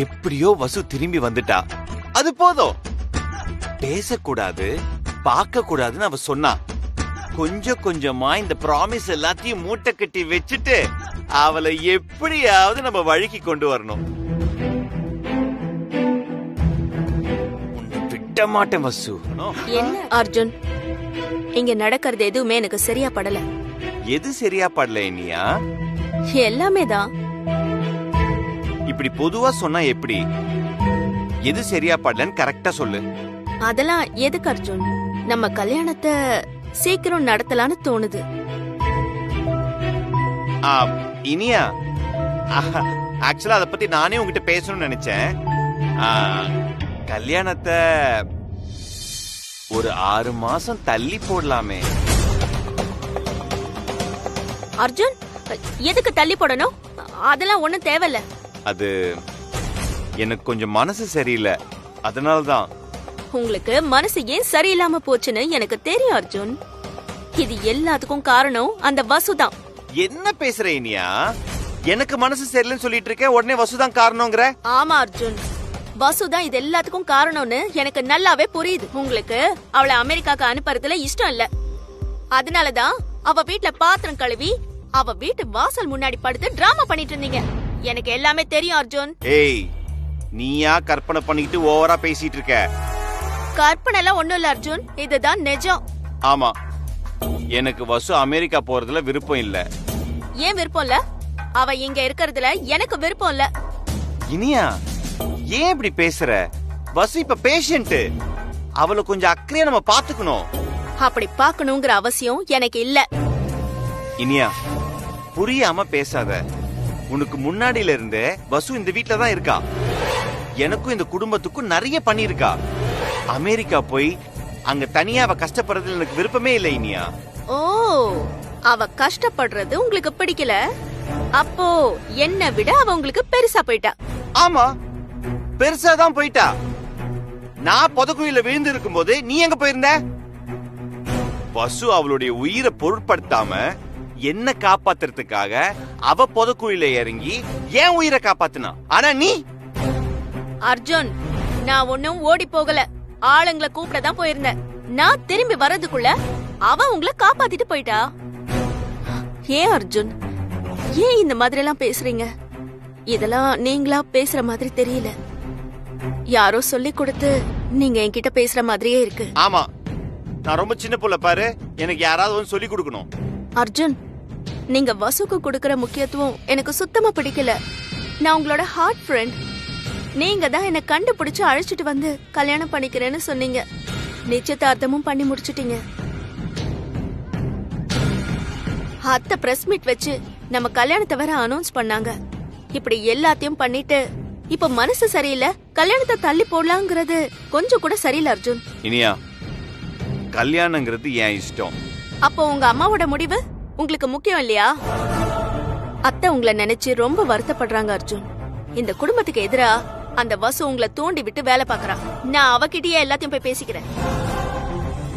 எப்படியோ வசு திரும்பி வந்துட்டா, அது போதும். பேசக்கூடாது, பார்க்க கூடாதுன்னு அவ சொன்னா. கொஞ்சம் கொஞ்சமா இந்த ப்ராமிஸ் எல்லாத்தையும் மூட்டை கட்டி வச்சுட்டு அவளை எப்படியாவது நம்ம வழிக்கு கொண்டு வரணும். விட்ட மாட்டேன் வசு. என்ன அர்ஜுன், இங்க நடக்கிறது எதுவுமே எனக்கு சரியா படல. எது சரியா படல இனியா? எல்லாமே தான். இப்படி பொதுவா சொன்னா எப்படி? எது சரியா படலன்னு கரெக்டா சொல்லு. அதெல்லாம் எதுக்கு அர்ஜுன்? நம்ம கல்யாணத்தை சீக்கிரம் நடத்தலான்னு தோணுது. இனியா, ஆக்சுவலா அத பத்தி நானே உங்ககிட்ட பேசணும்னு நினைச்சேன். கல்யாணத்தை ஒரு 6 மாசம் தள்ளி போடலாமே. அர்ஜுன், எதுக்கு தள்ளி போடணும்? அதெல்லாம் ஒண்ணும் தேவையில்ல. அது எனக்கு கொஞ்சம் மனசு சரியில்லை, அதனாலதான். உங்களுக்கு மனசு ஏன் சரியில்லாம போச்சுன்னு எனக்கு தெரியும் அர்ஜுன். இது எல்லாத்துக்கும் காரணம் அந்த வசுதான். என்ன பேசுற இனியா? எனக்கு மனசு சரியில்லைன்னு சொல்லிட்டு இருக்க, உடனே வசுதான் காரணம்ங்கற? ஆமா அர்ஜுன், வசுதான் இது எல்லாத்துக்கும் காரணம்னு எனக்கு நல்லாவே புரியுது. உங்களுக்கு அவளை அமெரிக்காக்கு அனுப்புறதுல இஷ்டம் இல்ல. அதனாலதான் அவ வீட்ல பாத்திரம் கழுவி அவ வீட்டு வாசல் முன்னாடி படுத்து டிராமா பண்ணிட்டு இருந்தீங்க. எனக்கு எல்லாமே தெரியும் அர்ஜுன். ஏய், நீயா கற்பனை பண்ணிட்டு ஓவரா பேசிட்டு இருக்க? கற்பனை எல்லாம் ஒண்ணும் இல்ல அர்ஜுன், இதுதான் நிஜம். ஆமா, எனக்கு வசு அமெரிக்கா போறதுல விருப்பம் இல்ல. ஏன் விருப்பம் இல்ல? அவ இங்க இருக்கிறதுல எனக்கு விருப்பம் இல்ல. இனியா, ஏன் இப்படி பேசுற? வசு இப்ப பேஷண்ட், அவளை கொஞ்சம் அக்கறையா நம்ம பாத்துக்கணும். அப்படி பாக்கணுங்கிற அவசியம் எனக்கு இல்ல. இனியா, புரியாம பேசாத. உனக்கு முன்னாடியில இருந்தே வசு இந்த வீட்ல தான் இருக்கா. எனக்கும் இந்த குடும்பத்துக்கும் நிறைய பண்ணிருக்கா. அமெரிக்கா போய் அங்க தனியா அவ கஷ்டப்படுறதுல எனக்கு விருப்பமே இல்லை இனியா. ஓ, அவ கஷ்டப்படுறது உங்களுக்கு பிடிக்கல? அப்போ என்ன விட அவ உங்களுக்கு பெருசா போயிட்டா. ஆமா, பெருசா தான் போயிட்டா. நான் புதக்குழியில விழுந்து இருக்கும் போது நீ எங்க போயிருந்த? வசு அவளுடைய உயிரை பொருட்படுத்தாம என்ன காப்பாத்துறதுக்காக அவ புதக்குழியில இறங்கி ஏன் உயிரை காப்பாத்துனா. ஆனா நீ? அர்ஜுன், நான் ஒன்னும் ஓடி போகல, ஆளுங்களை கூப்பிட தான் போயிருந்தேன். நான் திரும்பி வர்றதுக்குள்ள அவ உங்களை காப்பாத்திட்டு போயிட்டா. ஏன் அர்ஜுன், ஏன் இந்த மாதிரி எல்லாம் பேசுறீங்க? இதெல்லாம் நீங்களா பேசுற மாதிரி தெரியல. யாரோ சொல்லி கொடுத்து நீங்க என்கிட்ட பேசுற மாதிரியே இருக்கு. ஆமா, நான் ரொம்ப சின்ன புள்ள பாரு, எனக்கு யாராவது வந்து சொல்லி கொடுக்கணும். அர்ஜுன், நீங்க வசுக்கு கொடுக்கற முக்கியத்துவம் எனக்கு சுத்தமா பிடிக்கல. நான் உங்களோட ஹார்ட் ஃப்ரெண்ட். நீங்க தான் என்ன கண்டுபிடிச்சு அழைச்சிட்டு வந்து கல்யாணம் பண்ணிக்கிறேன்னு சொன்னீங்க. நிச்சயதார்த்தமும் பண்ணி முடிச்சிட்டீங்க. அத்தை பிரஸ் மீட் வச்சு நம்ம கல்யாணத்தை வேற அனௌன்ஸ் பண்ணாங்க. இப்படி எல்லாத்தையும் பண்ணிட்டு இப்ப மனசு சரியில்லை, கல்யாணத்தை தள்ளி போடலாங்கிறது கொஞ்சம் கூட சரியில்லை அர்ஜுன். இனியா, கல்யாணங்கிறது என் இஷ்டம். அப்போ உங்க அம்மாவோட முடிவு உங்களுக்கு முக்கியம் இல்லையா? அத்தை உங்களை நினைச்சு ரொம்ப வருத்தப்படுறாங்க அர்ஜுன். இந்த குடும்பத்துக்கு எதிரா அந்த வசு உங்களை தூண்டி விட்டு வேலை பாக்குறான். நான் அவகிட்டயே எல்லாத்தையும் போய் பேசிக்கிறேன்.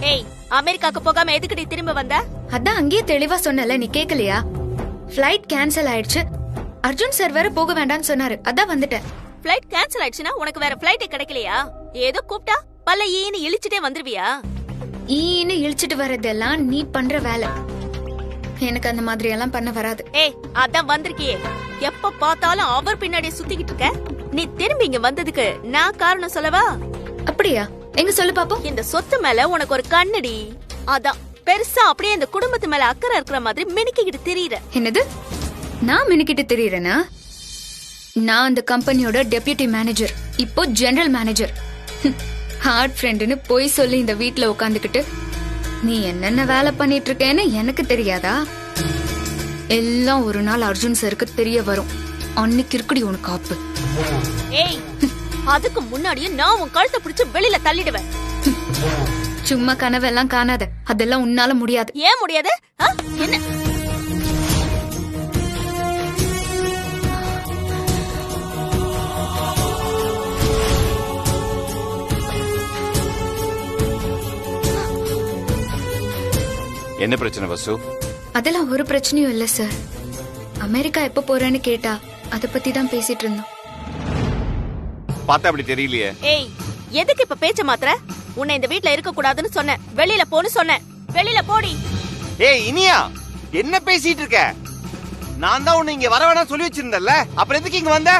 ஏய், அமெரிக்காக்கு போகாம எதுக்கு நீ திரும்ப வந்த? அதான் அங்கேயே தெளிவா சொன்னல, நீ கேக்கலையா? ஃளைட் கேன்சல் ஆயிடுச்சு, அர்ஜுன் சார் வேற போக வேண்டாம்னு சொன்னாரு, அதான் வந்துட்டேன். ஃளைட் கேன்சல் ஆயிடுச்சுன்னா உனக்கு வேற ஃளைட்டே கிடைக்கலையா? ஏதோ கூப்பிட்டா பல்ல ஈன்னு இழிச்சிட்டே வந்துருவியா? ஈன்னு இழிச்சிட்டு வர்றதெல்லாம் நீ பண்ற வேலை. எனக்கு அந்த மாதிரி எல்லாம் பண்ண வராது. ஏய், அதான் வந்திருக்கியே, எப்ப பார்த்தாலும் அவர் பின்னாடியே சுத்திக்கிட்டு இருக்க. நீ திரும்பி இங்க வந்ததுக்கு நான் காரணம் சொல்லவா? அப்படியா? எங்க சொல்லு பாப்போம். இந்த சொத்து மேல உனக்கு ஒரு கண்ணடி, அதான் பெருசா அப்படியே இந்த குடும்பத்து மேல அக்கறை இருக்கிற மாதிரி மினுக்கிட்டு திரியற. என்னது? நான் மினுக்கிட்டு திரியறேனா? நான் அந்த கம்பெனியோட டெப்யூட்டி மேனேஜர், இப்போ ஜெனரல் மேனேஜர். ஹார்ட் ஃப்ரெண்டுன்னு போய் சொல்லி இந்த வீட்ல உட்காந்துக்கிட்டு நீ என்னென்ன வேலை பண்ணிட்டு இருக்கேன்னு எனக்கு தெரியாதா? எல்லாம் ஒரு நாள் அர்ஜுன் சருக்கு தெரிய வரும். அன்னைக்கு இருக்குடி உனக்கு ஆப்பு. ஏய், அதுக்கு முன்னாடியே நான் உன் கழுத்தை பிடிச்சு வெளியில தள்ளிடுவேன். சும்மா கனவெல்லாம் காணாத, அதெல்லாம் உன்னால முடியாது. ஏன் முடியாது? என்ன? என்ன பிரச்சனை வசு? அதெல்லாம் ஒரு பிரச்சனையும் இல்ல சார். அமெரிக்கா எப்ப போறேன்னு கேட்டா அத பத்தி தான் பேசிட்டு இருந்தோம். பார்த்தா அப்படி தெரியலையே. ஏய், எதுக்கு இப்ப பேச்ச மாத்திர? உன்னை இந்த வீட்ல இருக்க கூடாதுன்னு சொன்னேன். வெளியில போன்னு சொன்னேன். வெளியில போடி. ஏய் இனியா, என்ன பேசிட்டு இருக்க? நான் தான் உன்னை இங்க வர வேணாம் சொல்லி வச்சிருந்தேன்ல, அப்புறம் எதுக்கு இங்க வந்த?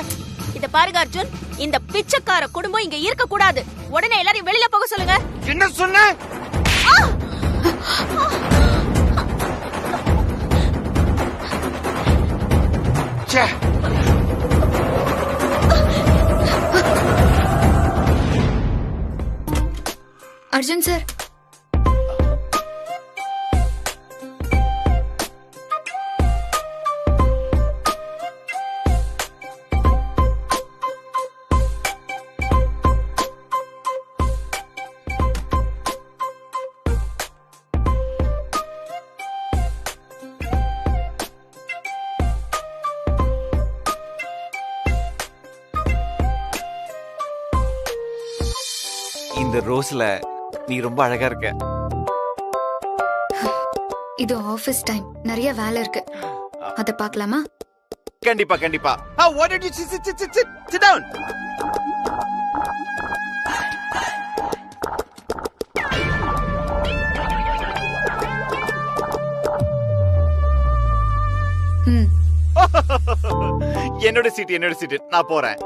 இத பாருங்க அர்ஜுன், இந்த பிச்சைக்கார குடும்பம் இங்க இருக்க கூடாது. உடனே எல்லாரையும் வெளியில போக சொல்லுங்க. என்ன சொன்ன? ச்சே. அர்ஜுன் சார், இந்த ரோஸ்ல நீ ரொம்ப அழகா இருக்க. இது ஆபீஸ் டைம், நிறைய வேலை இருக்கு. அத பார்க்கலாமா? கண்டிப்பா கண்டிப்பா. Why don't you sit down? என்னோட சீட் நான் போறேன்.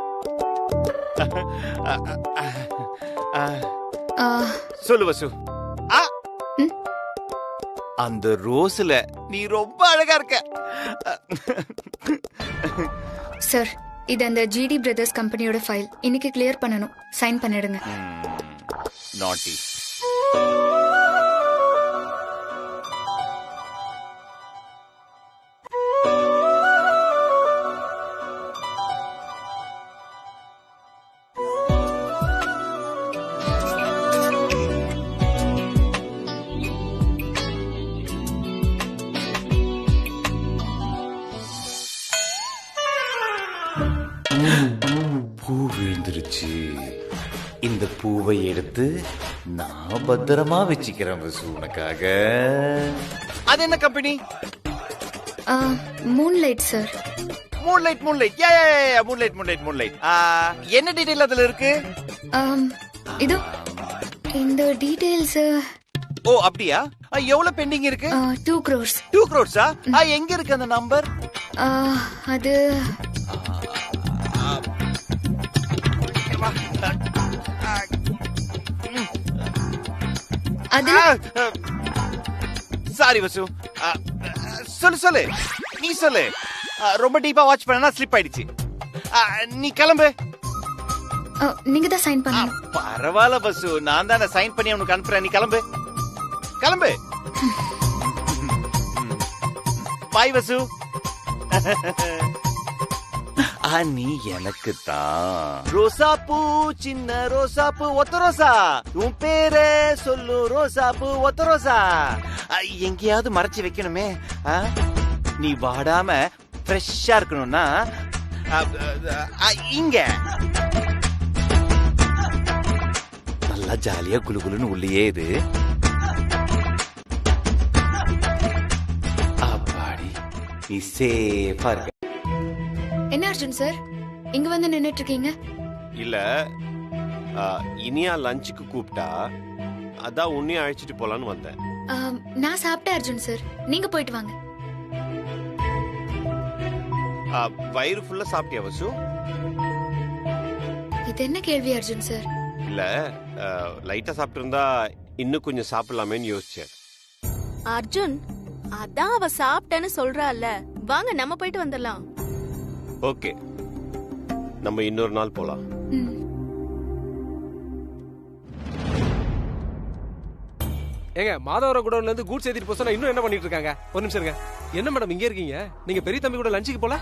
சொல்லு வசு. அந்த ரோஸ்ல நீ ரொம்ப அழகா இருக்க. சார், இது அந்த ஜிடி பிரதர்ஸ் கம்பெனியோட ஃபைல். இன்னைக்கு கிளியர் பண்ணனும். சைன் பண்ணிடுங்க. நாட்டி. பூ விழுந்துருச்சு. இந்த பூவை எடுத்து நான் பத்திரமா வச்சுக்கிறேன் வசு உனக்காக. அது என்ன company? Moonlight sir. Moonlight. Moonlight. என்ன டீடைல் அதுல இருக்கு? இது இந்த டீடைல்ஸ். ஓ அப்படியா? எவ்வளவு பெண்டிங் இருக்கு? 2 crores. 2 crores-ஆ? எங்க இருக்கு அந்த நம்பர்? அது அது சாரி வசு. சொல்லு நீ சொல்லு. ரொம்ப டீப்பா வாட்ச் பண்ணா ஸ்லிப் ஆயிடுச்சு. நீ கிளம்பு. நீங்க தான் சைன் பண்ணணும். பரவாயில்ல வசு, நான் தான் சைன் பண்ணி உனக்கு அனுப்புறேன். நீ கிளம்பு. பாய் வசு. நீ எனக்கு தான் ரோசாப்பூ, சின்ன ரோசாப்பூ, ஒத்த ரோசா. உன் பேரை சொல்லு ரோசாப்பூ, ஒத்த ரோசா. எங்கேயாவது மறைச்சு வைக்கணுமே. நீ வாடாம ஃப்ரெஷ்ஷா இருக்கணும்னா இங்க நல்லா ஜாலியா குலுகுலுன்னு உள்ளே. இது அப்பாடி, நீ சேஃபா இருக்க. என்ன அர்ஜுன் சார், இங்க வந்து நின்னுட்டு இருக்கீங்க? இல்ல, இனியா லஞ்சுக்கு கூப்பிட்டா, அதான் உன்னையும் அழைச்சிட்டு போலான்னு வந்தேன். நான் சாப்பிட்டேன் அர்ஜுன் சார், நீங்க போயிட்டு வாங்க. வயிறு ஃபுல்லா சாப்பிட்டியா வசு? இது என்ன கேள்வி அர்ஜுன் சார்? இல்ல, லைட்டா சாப்பிட்டு இருந்தா இன்னும் கொஞ்சம் சாப்பிடலாமேன்னு யோசிச்சேன். அர்ஜுன், அதான் அவ சாப்பிட்டேன்னு சொல்றால. வாங்க நம்ம போயிட்டு வந்துடலாம். ஓகே, நம்ம இன்னொரு நாள் போலாம். ஏங்க, மாதவரம் குடோன்ல இருந்து கூட்ஸ் ஏத்திட்டு போக சொன்னா இன்னும் என்ன பண்ணிட்டு இருக்காங்க? ஒரு நிமிஷம் இருங்க. என்ன மேடம் இங்க இருக்கீங்க? நீங்க பெரிய தம்பி கூட லஞ்சுக்கு போல?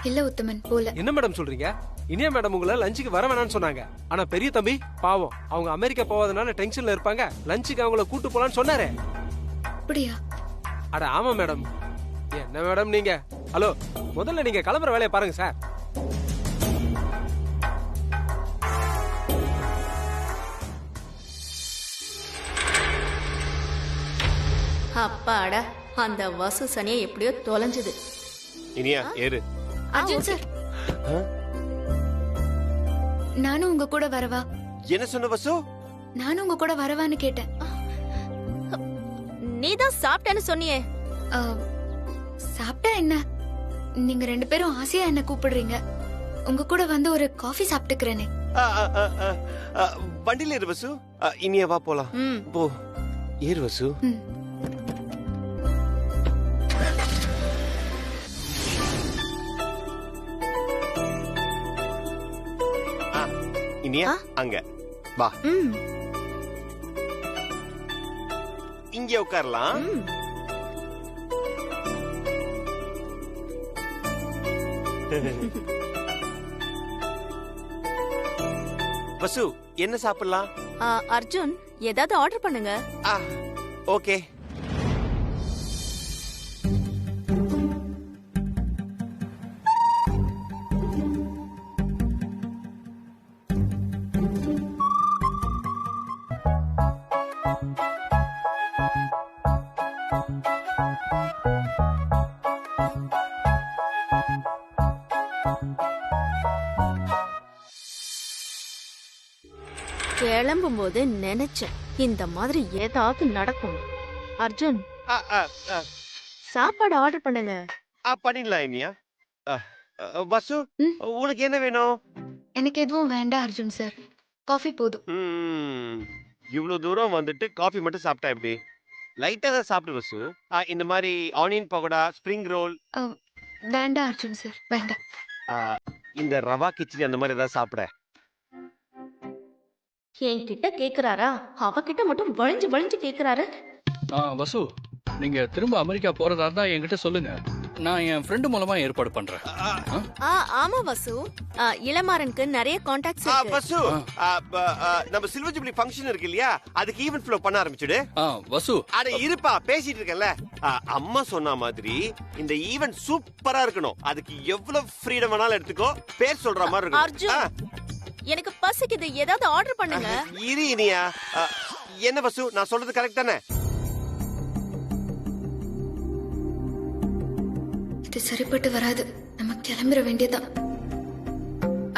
இல்ல உத்தமன், போல. என்ன மேடம் சொல்றீங்க? இனியா மேடம் உங்களை லஞ்சுக்கு வர வேணாம்னு சொன்னாங்க. ஆனா பெரிய தம்பி பாவம், அவங்க அமெரிக்கா போவதனால டென்ஷன்ல இருப்பாங்க. லஞ்சுக்கு அவங்கள கூட்டு போலான்னு சொன்னாரே. அப்படியா? அட ஆமா மேடம். என்ன மேடம் நீங்க? ஹலோ, முதல்ல நீங்க கிளம்புற வேலையை பாருங்க சார். அப்பாடா, அந்த வசு சனியை எப்படியோ தொலைஞ்சது. இனியா ஏறு. அர்ஜுன் சார், நானும் உங்க கூட வரவா? என்ன சொன்ன வசு? நானும் உங்க கூட வரவான்னு கேட்டேன். நீதான் சாப்பிட்டேன்னு சொன்னியே. ஆ, சாப்பிட்டா என்ன? நீங்க 2 பேரும் ஆசையா என்ன கூப்பிடுறீங்க. உங்க கூட வந்து ஒரு காஃபி சாப்பிட்டுக்கிறேனே. வண்டியில ஏறு வசு. இனியா வா போலாம். ம். போ ஏறு வசு. ம். இனியா அங்க வா. ம். இங்க உட்காரலாம். ம். வசு என்ன சாப்பிடலாம்? அர்ஜுன் ஏதாவது ஆர்டர் பண்ணுங்க. ஓகே. கிளம்பும் போது நினைச்சேன் இந்த மாதிரி ஏதாவது நடக்கும். அர்ஜுன் சாப்பாடு ஆர்டர் பண்ணுங்க. பண்ணிடலாம் இனியா. வசு ம். உனக்கு என்ன வேணும்? எனக்கு எதுவும் வேண்டாம் அர்ஜுன் சார். காஃபி போதும். இவ்வளவு தூரம் வந்துட்டு காஃபி மட்டும் சாப்பிட்டா எப்படி? லைட்டா தான் சாப்பிடு வசு. இந்த மாதிரி ஆனியன் பகோடா, ஸ்ப்ரிங் ரோல். வேண்டாம் அர்ஜுன் சார், வேண்டாம். இந்த ரவா கிச்சடி அந்த மாதிரி ஏதாவது சாப்பிட. என்கிட்ட கேக்குறாரா? அவகிட்ட மட்டும் வழிஞ்சு வழிஞ்சு கேக்குறாரு. வசு, நீங்க திரும்ப அமெரிக்கா போறதா இருந்தா என்கிட்ட சொல்லுங்க. நான் என் ஃப்ரெண்டு மூலமா ஏற்பாடு பண்றேன். ஆமா வசு. இளமாறனுக்கு நிறைய கான்டாக்ட்ஸ் இருக்கு. வசு நம்ம சில்வர் ஜூப்ளி ஃபங்க்ஷன் இருக்கு இல்லையா, அதுக்கு ஈவென்ட் ஃப்ளோ பண்ண ஆரம்பிச்சுடு. வசு, அட இருப்பா, பேசிட்டு இருக்கேன்ல. அம்மா சொன்ன மாதிரி இந்த ஈவென்ட் சூப்பரா இருக்கணும். அதுக்கு எவ்வளவு ஃப்ரீடம் வேணாலும் எடுத்துக்கோ. பேர் சொல்ற மாதிரி இருக்கும். அர்ஜுன் எனக்கு பசிக்குது, ஏதாவது ஆர்டர் பண்ணுங்க. இரு இனியா. என்ன வசு, நான் சொல்றது கரெக்ட் தானே? இது சரிப்பட்டு வராது. நம்ம கிளம்பிட வேண்டியதான்.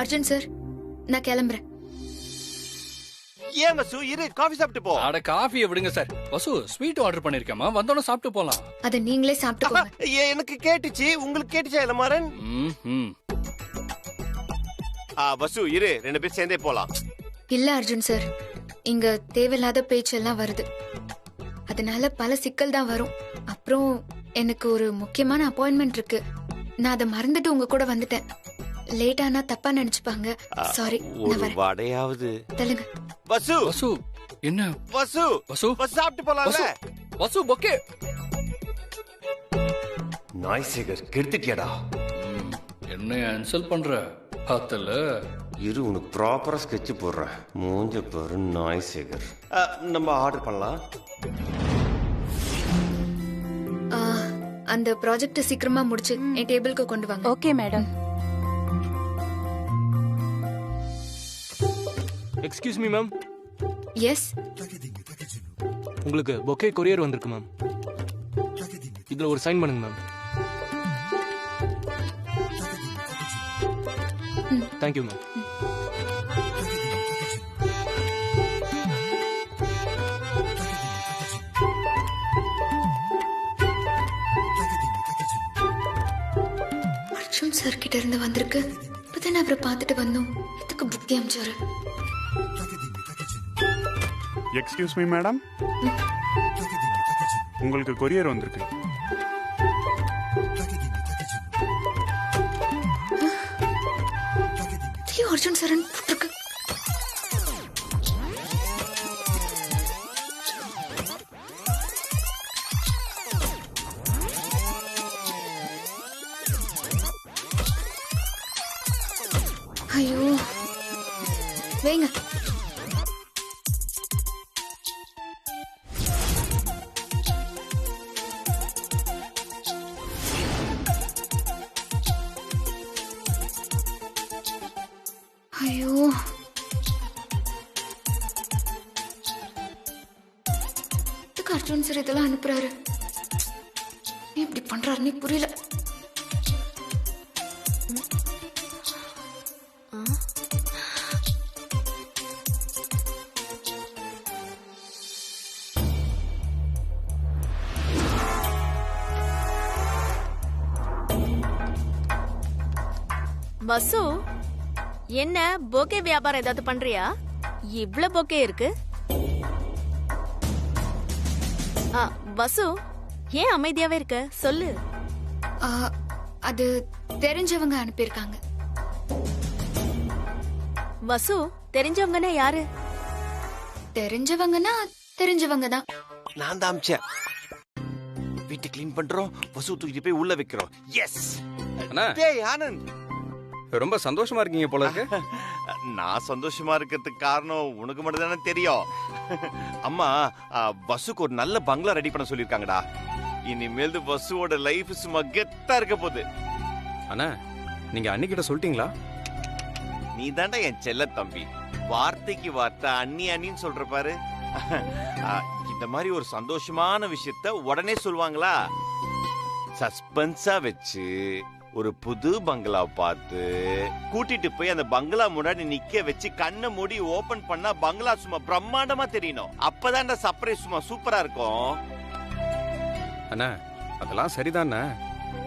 அர்ஜுன் சார், நான் கிளம்புறேன். ஏன் வசு, இரு, காஃபி சாப்பிட்டு போ. அட காஃபியை விடுங்க சார். வசு, ஸ்வீட் ஆர்டர் பண்ணிருக்கேமா, வந்தோட சாப்பிட்டு போலாம். அதை நீங்களே சாப்பிட்டுக்கோங்க. எனக்கு கேட்டுச்சு, உங்களுக்கு கேட்டுச்சா இளமாறன்? வசு இரு, 2 பேர் சேர்ந்தே போலாம். இல்ல அர்ஜுன் சார், இங்க தேவையில்லாத பேச்செல்லாம் வருது. அதனால பல சிக்கல் தான் வரும். அப்புறம் எனக்கு ஒரு முக்கியமான அப்பாயின்மெண்ட் இருக்கு. நான் அதை மறந்துட்டு உங்க கூட வந்துட்டேன். லேட்டானா தப்பா நினைச்சுப்பாங்க. சாரி. ஒரு வடையாவது தள்ளுங்க. வசு. வசு என்ன? வசு வசு சாப்பிட்டு போலாம்ல. வசு பொக்கே. நாய் சேகர் கெடுத்துட்டியாடா. என்ன இன்சல்ட் பண்ற? பார்த்தல இரு, உனக்கு ப்ராப்பரா ஸ்கெட்ச் போடுறேன். மூஞ்ச பாரு நாய் சேகர். நம்ம ஆர்டர் பண்ணலாம். அந்த ப்ராஜெக்ட் சீக்கிரமா முடிச்சு என் டேபிளுக்கு கொண்டு வாங்க. Okay madam. Excuse me ma'am. Yes, உங்களுக்கு பொக்கே கொரியர் வந்திருக்கு மேம். இதுல ஒரு சைன் பண்ணுங்க ma'am. Thank you ma'am. Arjun sir கிட்ட இருந்து வந்திருக்கு. இப்பதான் அவரை பார்த்துட்டு வந்தோம். இதுக்கு புத்தி அமிச்சாரு. எக்ஸ்கியூஸ் மீ மேடம், உங்களுக்கு கொரியர் வந்திருக்கு. அர்ஜுன் சரண் போட்டிருக்கு. ஐயோ, வைங்க. ஐயோ, இதுக்கு அர்ஜுன் சார் இதெல்லாம் அனுப்புறாரு. இப்படி பண்றாருன்னு புரியல. வசு, என்ன பொக்கே வியாபாரம் ஏதாவது பண்றியா? இவ்ளோ பொக்கே இருக்கு. வசு, ஏன் அமைதியாவே இருக்க? சொல்லு. அது தெரிஞ்சவங்க அனுப்பியிருக்காங்க. வசு, தெரிஞ்சவங்கன்னா யாரு? தெரிஞ்சவங்கன்னா தெரிஞ்சவங்க தான். நான் தான் அமிச்சேன். வீட்டை கிளீன் பண்றோம், வசு தூக்கிட்டு போய் உள்ள வைக்கிறோம். எஸ். அண்ணா, டேய் ஆனந்த், ரொம்ப சந்தோஷமா இருக்கீங்க போல இருக்கு. நான் சந்தோஷமா இருக்கிறதுக்கு காரணம் உனக்கு மட்டும் தானே தெரியும். அம்மா வசுக்கு ஒரு நல்ல பங்களா ரெடி பண்ண சொல்லிருக்காங்கடா. இனிமேல் வசுவோட லைஃப் சும்மா கெத்தா இருக்க போகுது. அண்ணா, நீங்க அன்னிக்கிட்ட சொல்லிட்டீங்களா? நீ தாண்டா என் செல்ல தம்பி, வார்த்தைக்கு வார்த்தை அண்ணி அண்ணின்னு சொல்ற பாரு. இந்த மாதிரி ஒரு சந்தோஷமான விஷயத்த உடனே சொல்லுவாங்களா? சஸ்பென்ஸா வச்சு ஒரு புது பங்களா பார்த்து கூட்டிட்டு போய் அந்த பங்களா முன்னாடி நிக்க வச்சு கண்ணை மூடி ஓபன் பண்ணா பங்களா சும்மா பிரம்மாண்டமா தெரியணும். அப்பதான் இந்த சர்ப்ரைஸ் சும்மா சூப்பரா இருக்கும். அண்ணா, அதெல்லாம் சரிதாண்ணா.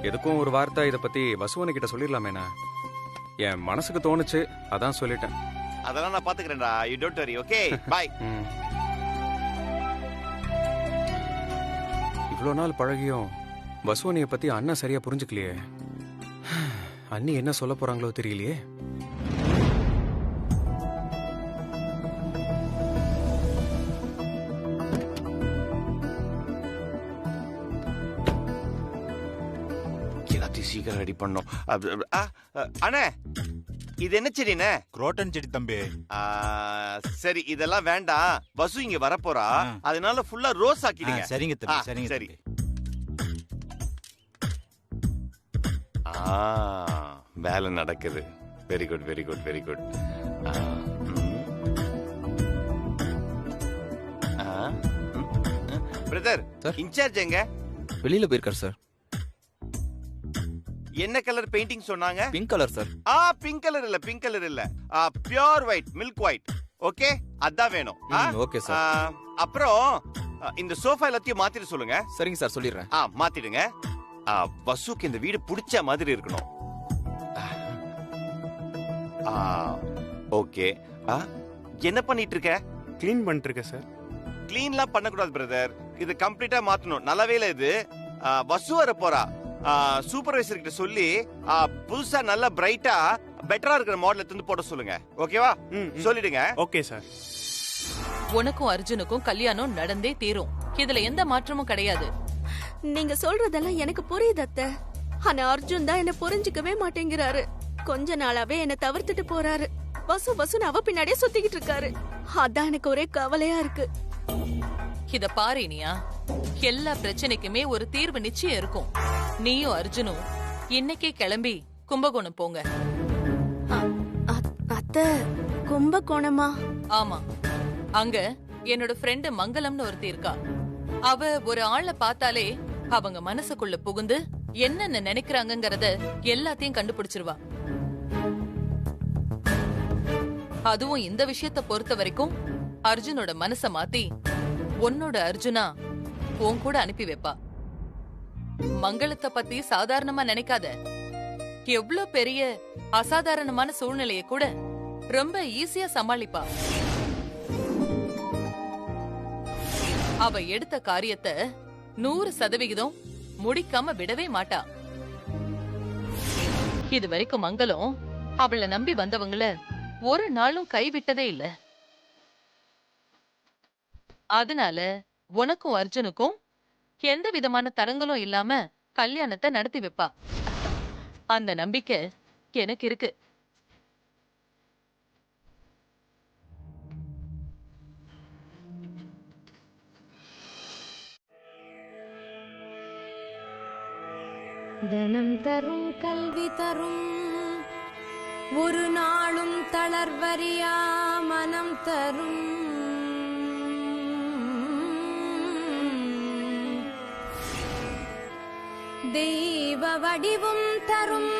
எதுக்கும் ஒரு வார்த்தை இத பத்தி வசுவனு கிட்ட சொல்லிடலாமேண்ணா. என் மனசுக்கு தோணுச்சு, அதான் சொல்லிட்டேன். அதெல்லாம் நான் பாத்துக்கிறேன்டா. You don't worry. Okay, bye. இவ்வளவு நாள் பழகியும் வசுவனிய பத்தி அண்ணா சரியா புரிஞ்சுக்கலையே. அண்ணி என்ன சொல்ல போறாங்களோ தெரியலையே. எல்லாத்தையும் சீக்கிரம் ரெடி பண்ணோம். அண்ணே, இது என்ன செடினே? குரோட்டன் செடி தம்பி. சரி, இதெல்லாம் வேண்டாம். வசு இங்க வரப்போறா, அதனால ஃபுல்லா ரோஸ் ஆக்கிடுங்க. சரிங்க தம்பி, சரிங்க. சரி. வேலை நடக்குது. Very good, very good, very good. Brother, incharge எங்க? வெளியில போயிருக்கார் சார். என்ன கலர் பெயிண்டிங் சொன்னாங்க? Pink colour sir. Pink colour இல்ல, பிங்க் கலர் இல்ல, pure white, milk white. Okay, அதான் வேணும். Okay sir. அப்புறம் இந்த சோஃபா எல்லாத்தையும் மாத்திட சொல்லுங்க. சரிங்க சார், சொல்லிடுறேன். மாத்திடுங்க. வசுக்கு இந்த வீடு பிடிச்ச மாதிரி இருக்கணும். ஓகே. என்ன பண்ணிட்டு இருக்க? க்ளீன் பண்ணிட்டு இருக்கேன் சார். க்ளீன்லாம் பண்ணக்கூடாது பிரதர், இது கம்ப்ளீட்டா மாத்தணும். நல்லவே இல்ல இது. வசு வர போறா. சூப்பர்வைசர் கிட்ட சொல்லி புதுசா நல்ல பிரைட்டா பெட்டரா இருக்கிற மாடல் எடுத்து போட சொல்லுங்க. ஓகேவா? சொல்லிடுங்க. Okay sir. உனக்கும் அர்ஜுனுக்கும் கல்யாணம் நடந்தே தீரும். இதுல எந்த மாற்றமும் கிடையாது. நீங்க சொல்றதெல்லாம் எனக்கு புரியுது அத்தை. ஆனா அர்ஜுன் தான் என்ன புரிஞ்சுக்கவே மாட்டேங்கிறாரு. கொஞ்ச நாளாவே என்ன தவிர்த்துட்டு போறாரு. வசுன்னு அவ பின்னாடியே சுத்திக்கிட்டு இருக்காரு. அதான் எனக்கு ஒரே கவலையா இருக்கு. இத பாரு இனியா, எல்லா பிரச்சனைக்குமே ஒரு தீர்வு நிச்சயம் இருக்கும். நீயும் அர்ஜுனும் இன்னைக்கே கிளம்பி கும்பகோணம் போங்க. அத்தை, கும்பகோணமா? ஆமா, அங்க என்னோட ஃப்ரெண்டு மங்களம்னு ஒருத்தி இருக்கா. அவ ஒரு ஆளை பார்த்தாலே அவங்க மனசுக்குள்ள புகுந்து என்னென்ன நினைக்கிறாங்கங்கறத எல்லாத்தையும் கண்டுபிடிச்சிருவா. அதுவும் இந்த விஷயத்த பொறுத்த வரைக்கும் அர்ஜுனோட மனச மாத்தி உன்னோட அர்ஜுனா உன் கூட அனுப்பி வைப்பா. மங்களத்தை பத்தி சாதாரணமா நினைக்காத. எவ்வளவு பெரிய அசாதாரணமான சூழ்நிலையை கூட ரொம்ப ஈஸியா சமாளிப்பா. அவ எடுத்த காரியத்தை 100% முடிக்காம விடவே மாட்டா. இது வரைக்கும் மங்களம் அவளை நம்பி வந்தவங்கள ஒரு நாளும் கைவிட்டதே இல்ல. அதனால உனக்கும் அர்ஜுனுக்கும் எந்த விதமான தடங்களும் இல்லாம கல்யாணத்தை நடத்தி வைப்பா. அந்த நம்பிக்கை எனக்கு இருக்கு. தனம் தரும் கல்வி தரும் ஒரு நாளும் தளர்வறியா மனம் தரும் தெய்வ வடிவும் தரும்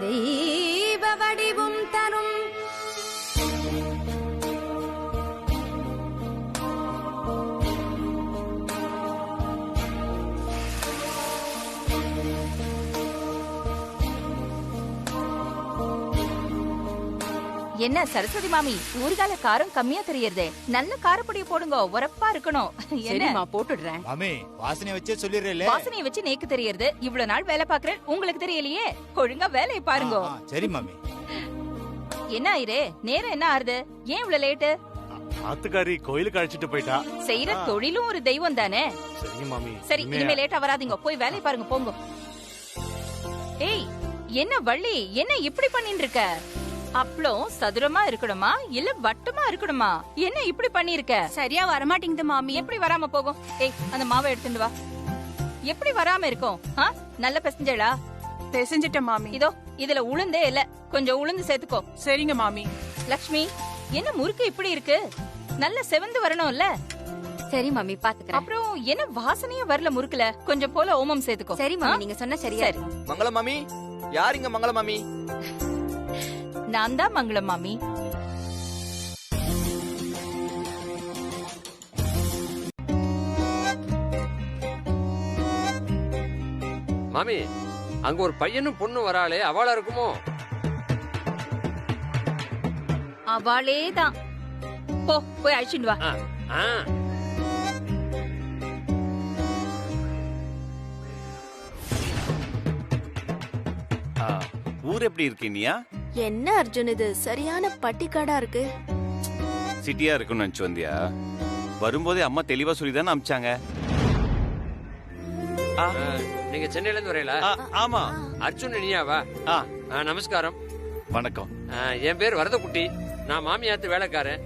தெய்வ வடிவும் தரும் என்ன சரஸ்வதி மாமி, ஊறுகால காரம் கம்மியா தெரியறதே. நல்ல காரப்பொடிய போடுங்க, உரப்பா இருக்கணும். சரிம்மா, போட்டுடுறேன். மாமி வாசனை வச்சே சொல்லிடுறேன். வாசனைய வச்சு நேக்கு தெரியறது. இவ்வளவு நாள் வேலை பாக்குறேன், உங்களுக்கு தெரியலையே. ஒழுங்கா வேலையை பாருங்க. சரி மாமி. என்ன ஆயிரே, நேரம் என்ன ஆறுது? ஏன் இவ்வளவு லேட்டு? ஆத்துக்காரி கோயிலுக்கு அழைச்சிட்டு போயிட்டா. செய்யற தொழிலும் ஒரு தெய்வம் தானே. சரி மாமி. சரி, இனிமே லேட்டா வராதீங்க, போய் வேலையை பாருங்க, போங்க. ஏய், என்ன வள்ளி, என்ன இப்படி பண்ணிட்டு இருக்க? அப்பளம் சதுரமா இருக்கணுமா இல்ல வட்டமா இருக்கணுமா? என்ன இப்படி பண்ணிருக்க? சரியா வரமாட்டேங்குது மாமி. எப்படி வராம போகும்? ஏய், அந்த மாவை எடுத்துட்டு வா. எப்படி வராம இருக்கும்? நல்ல பெசஞ்சலா? பெசஞ்சிட்ட மாமி. இதோ இதுல உளுந்தே இல்ல, கொஞ்சம் உளுந்து சேர்த்துக்கோ. சரிங்க மாமி. லக்ஷ்மி, என்ன முறுக்கு இப்படி இருக்கு? நல்ல செவந்து வரணும்ல. சரி மாமி, பாத்துக்கிறேன். அப்புறம் என்ன வாசனையே வரல முறுக்குல? கொஞ்சம் போல ஓமம் சேர்த்துக்கோ. சரி மாமி, நீங்க சொன்ன சரியா. மங்கள மாமி, யாருங்க மங்கள மாமி? நான் தான் மங்களம் மாமி. மாமி, அங்க ஒரு பையனும் பொண்ணு வராளே, அவளா இருக்குமோ? அவளே தான். போ, போய் அழிச்சுட்டு வா. ஊர் எப்படி இருக்கு நீயா? என்ன அர்ஜுன், இது சரியான பட்டிக்காடா இருக்கு. சிட்டியா இருக்குன்னு நினைச்சு வந்தியா? வரும்போதே அம்மா தெளிவா சொல்லிதானே அமிச்சாங்க. நீங்க சென்னையில இருந்து வரையில? ஆமா. அர்ஜுன் நீயாவா? நமஸ்காரம். வணக்கம். என் பேர் வரதக்குட்டி. நான் மாமியாத்து வேலைக்காரன்.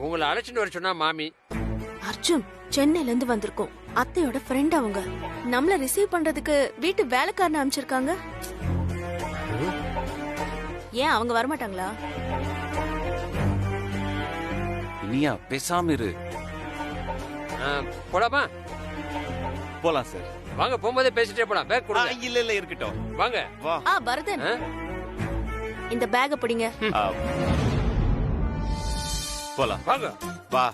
உங்களை அழைச்சிட்டு வர சொன்னா மாமி. அர்ஜுன், சென்னையில இருந்து வந்திருக்கோம். அத்தையோட ஃப்ரெண்ட் அவங்க. நம்மள ரிசீவ் பண்றதுக்கு வீட்டு வேலைக்காரன் அனுப்பிச்சிருக்காங்க. ஏன் அவங்க வரமாட்டாங்களா? இனியா பேசாம இரு. போலாமா? போலாம் சார். வாங்க, போகும்போதே பேசிட்டே போலாம். பேக் கொடுங்க. இல்ல இல்ல, இருக்கட்டும். வாங்க. பரதன், இந்த பேக்க பிடிங்க. போலாம். வாங்க. வா.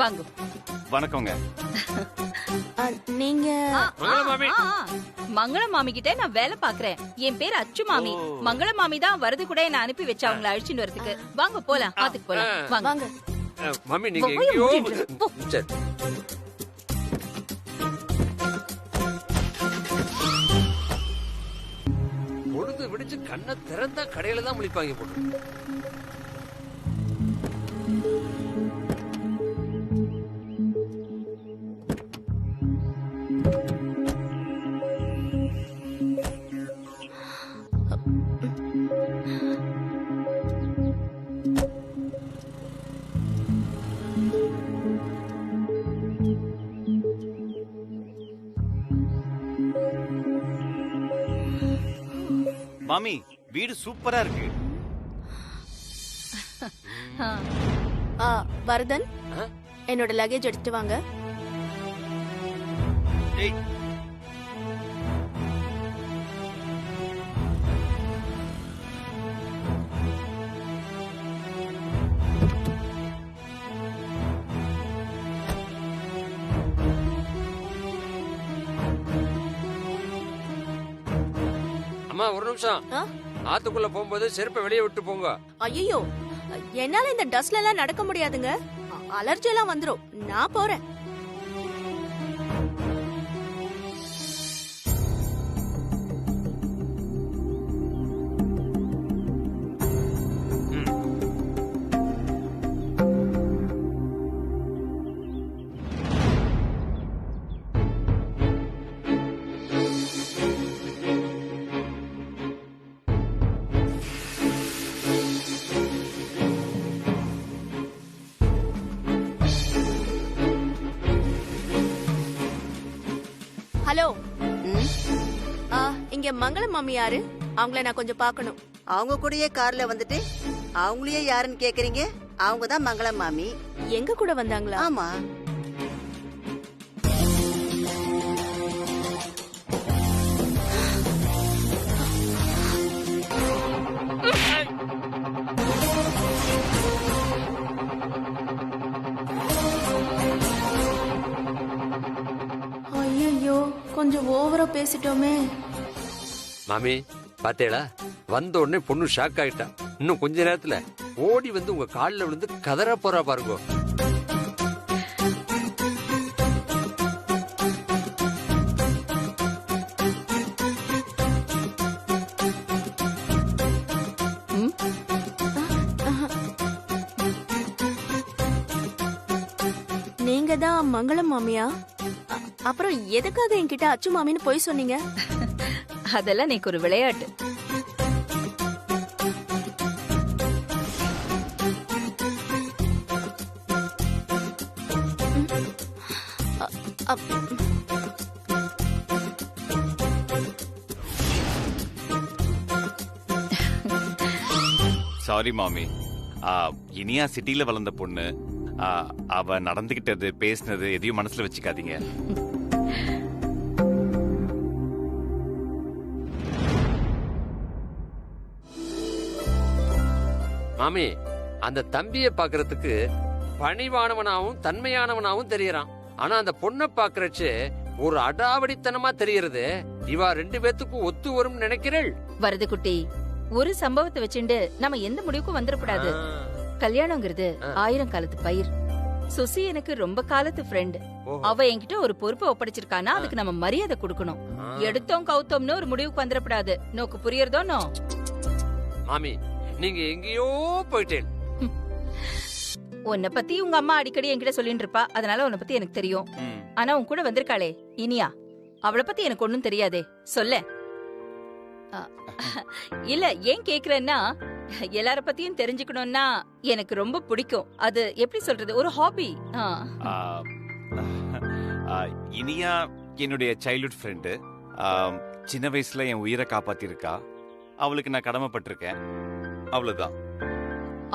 வாங்க. வணக்கங்க. நீங்க? மங்கள மாமி கிட்ட நான் வேலை பாக்குறேன். என் பேர் அச்சு மாமி. மங்கள மாமி தான் வரது கூட என்ன அனுப்பி வச்சு அவங்கள அழிச்சுட்டு வரதுக்கு. வாங்க போலாம், பாத்துக்கு போலாம். வாங்க. மாமி, நீங்க எங்கேயோ. சரி. பொழுது விடிச்சு கண்ணை திறந்தா கடையில தான் முழிப்பாங்க போட்டு. மாமி, வீடு சூப்பரா இருக்கு. வரதன், என்னோட லக்கேஜ் எடுத்துட்டு வாங்க. அம்மா, ஒரு நிமிஷம். ஆத்துக்குள்ள போகும்போது செருப்பை வெளியே விட்டு போங்க. ஐயோ, என்னால இந்த டஸ்ட்ல எல்லாம் நடக்க முடியாதுங்க. அலர்ஜி எல்லாம் வந்துரும். நான் போறேன். ஹலோ, இங்க மங்கள மாமி யாரு? அவங்கள நான் கொஞ்சம் பார்க்கணும். அவங்க கூடயே கார்ல வந்துட்டு அவங்களையே யாருன்னு கேக்குறீங்க? அவங்க தான் மங்கள மாமி. எங்க கூட வந்தாங்களா? ஆமா. ஐயோ, கொஞ்சம் ஓவரா பேசிட்டோமே. மாமி பாத்தேடா, வந்த உடனே பொண்ணு ஷாக் ஆயிட்டா. இன்னும் கொஞ்ச நேரத்துல ஓடி வந்து உங்க காலில் விழுந்து கதற போறா பாருங்க. நீங்க தான் மங்களம் மாமியா? அப்புறம் எதுக்காக என்கிட்ட அச்சு மாமின்னு போய் சொன்னீங்க? அதெல்லாம் எனக்கு ஒரு விளையாட்டு. சாரி மாமி. இனியா சிட்டில வளர்ந்த பொண்ணு. அவ நடந்துகிட்டது பேசினது எதையும் மனசுல வச்சுக்காதீங்க. மாமி, அந்த தம்பியை பாக்குறதுக்கு பணிவானவனாவும் தன்மையானவனாவும் தெரியறான். ஆனா அந்த பொண்ணை பாக்குறச்சு ஒரு அடாவடித்தனமா தெரியறது. இவா 2 பேத்துக்கும் ஒத்து வரும் நினைக்கிறேள். வரது குட்டி, ஒரு சம்பவத்தை வச்சுண்டு நம்ம எந்த முடிவுக்கும் வந்துடக்கூடாது. கல்யாணங்கிறது 1000 காலத்து பயிர். சுசி எனக்கு ரொம்ப காலத்து ஃப்ரெண்ட். அவ என்கிட்ட ஒரு பொறுப்பை ஒப்படைச்சிருக்கானா அதுக்கு நம்ம மரியாதை கொடுக்கணும். எடுத்தோம் கவுத்தோம்னு ஒரு முடிவுக்கு வந்துடக்கூடாது. நோக்கு புரியறதோ? நோ மாமி, நீங்க எங்கேயோ போயிட்டேன். உன்னை பத்தி உங்க அம்மா அடிக்கடி என்கிட்ட சொல்லிட்டு இருப்பா, அதனால உன்னை பத்தி எனக்கு தெரியும். ஆனா உன் கூட வந்திருக்காளே இனியா, அவளை பத்தி எனக்கு ஒண்ணும் தெரியாதே, சொல்ல. இல்ல, ஏன் கேக்குறேன்னா எல்லார பத்தியும் தெரிஞ்சுக்கணும்னா எனக்கு ரொம்ப பிடிக்கும். அது எப்படி சொல்றது, ஒரு ஹாபி. இனியா என்னுடைய சைல்ட்ஹுட் ஃப்ரெண்டு. சின்ன வயசுல என் உயிரை காப்பாத்தி இருக்கா. அவளுக்கு நான் கடமைப்பட்டிருக்கேன். அவ்வளவுதான்.